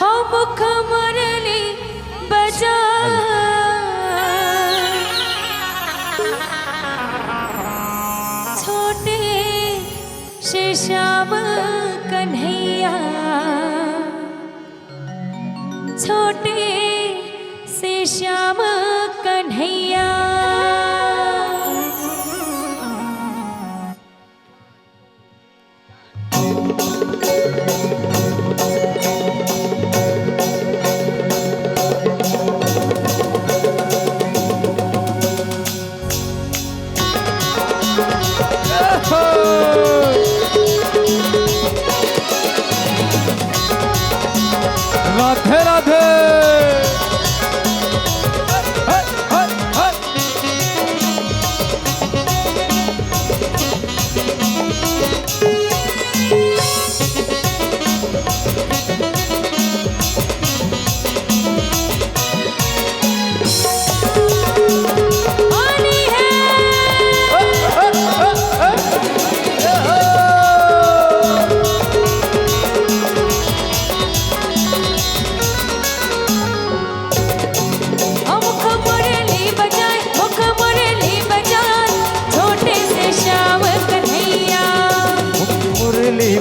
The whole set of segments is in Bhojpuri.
हो मुख मुरली बजा छोटे से श्याम कन्हैया छोटे से श्याम कन्हैया राधे राधे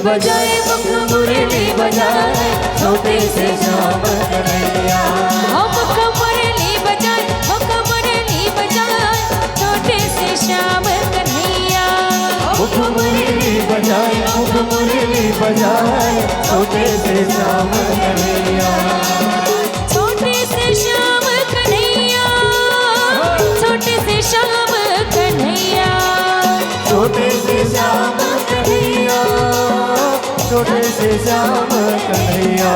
बजाए मुख मुरली बजाए छोटे से श्याम कन्हैया मुख मुरली बजाए मुख मुरली बजाए छोटे से श्याम कन्हैया मुख मुरली बजाए मुख मुरली बजाए छोटे से श्याम कन्हैया छोटे से श्याम कन्हैया छोटे से श्याम कन्हैया छोटे से श्याम कन्हैया छोटे से श्याम कन्हैया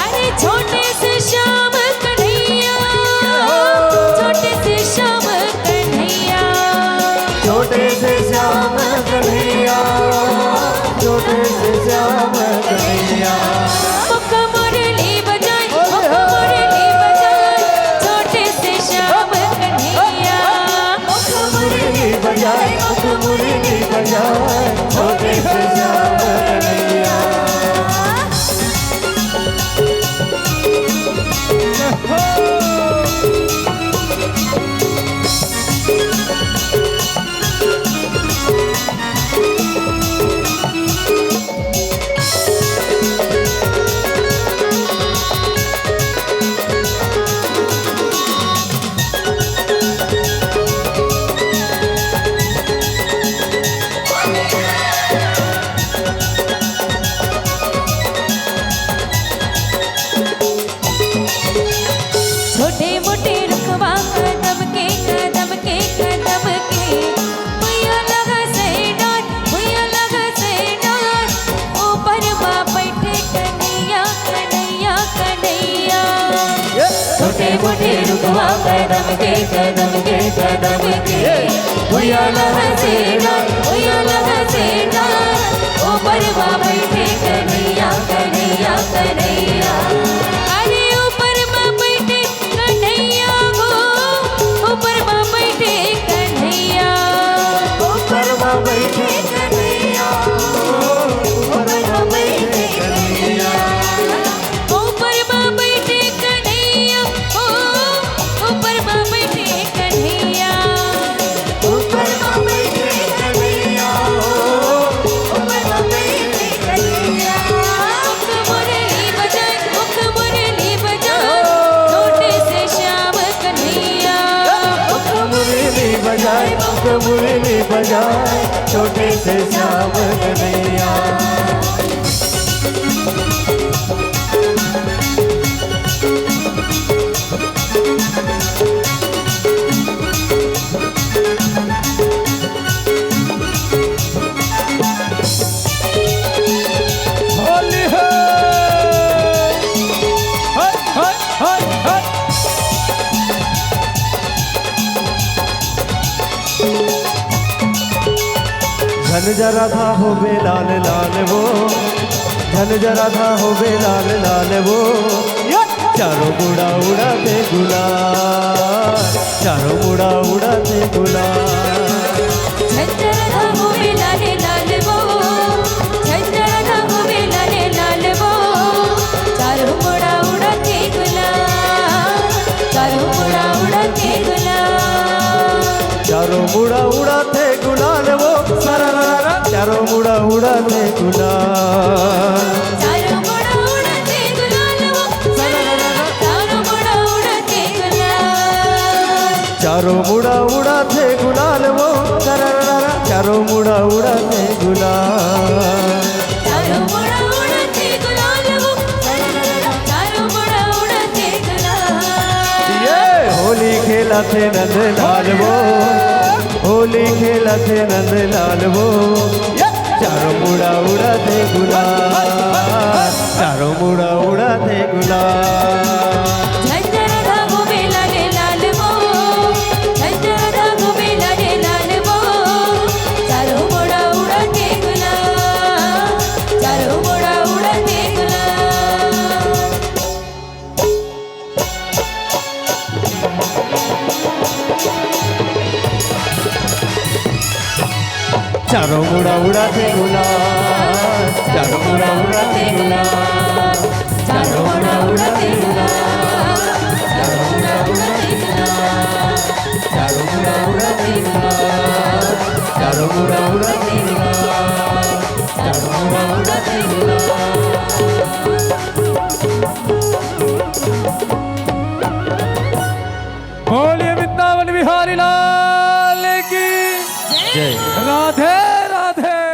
अरे छोटे से श्याम कन्हैया छोटे से श्याम कन्हैया छोटे से श्याम कन्हैया छोटे से श्याम कन्हैया मुख मुरली बजाए मुख मुरली बजाए छोटे से श्याम कन्हैया मुख मुरली बजाए मुख मुरली बजाए छोटे से श्याम कन्हैया छोटे मोटे रुखवा कदम के भैया लगा से डार ऊपर माँ बैठे कन्हैया कन्हैया कन्हैया छोटे मोटे रुकवा कदम के भैया लगा से डार ऊपर माँ बैठे कन्हैया कन्हैया कन्हैया अरे ऊपर माँ बैठे कन्हैया हो ऊपर माँ बैठे कन्हैया ऊपर माँ बैठे कन्हैया ऊपर माँ बैठे कन्हैया ऊपर माँ बैठे कन्हैया हो ऊपर माँ बैठे कन्हैया ऊपर माँ बैठे कन्हैया ऊपर माँ बैठे कन्हैया मुख मुरली बजाए छोटे से श्याम कन्हैया मुख मुरली बजाए मुख मुरली बजाए छोटे से श्याम कन्हैया होली है हाय हाय हाय हाय झन जरा था हो बे लाल लाल वो झन जरा था हो बे लाल लाल वो चारों मुड़ा उड़ाते गुलाल चारों मुड़ा उड़ाते गुलाल झंझरा घूमे लाले लाल वो झंझरा घूमे लाले लाल वो चारों मुड़ा मुड़ा उड़ाते गुलाल वो सरारा चारों मुड़ा उड़ाते गुलाल चारों मुड़ा उड़ाते गुलाल वो चारों मुड़ा उड़ाते गुलाल चारों मुड़ा उड़ाते गुलाल वो सरारा चारों मुड़ा उड़ाते गुलाल चारों मुड़ा उड़ाते गुलाल वो चारों मुड़ा उड़ाते गुलाल ये होली खेला थे नंद लाल वो होली खेला थे नंद लाल वो चारों मुड़ा उड़ाते गुलाल चारों मुड़ा उड़ाते गुलाल झंझर धागो में लाले लाल वो झंझर धागो में लाले लाल वो चारों मुड़ा उड़ाते गुलाल चारों मुड़ा उड़ाते गुलाल चारों मुड़ा उड़ाते गुलाल चारों मुड़ा उड़ाते गुलाल चारों मुड़ा उड़ाते गुलाल चारों मुड़ा उड़ाते गुलाल चारों मुड़ा उड़ाते गुलाल चारों मुड़ा उड़ाते गुलाल चारों मुड़ा उड़ाते गुलाल बोलिए वृंदावन बिहारी लाल की जय राधे राधे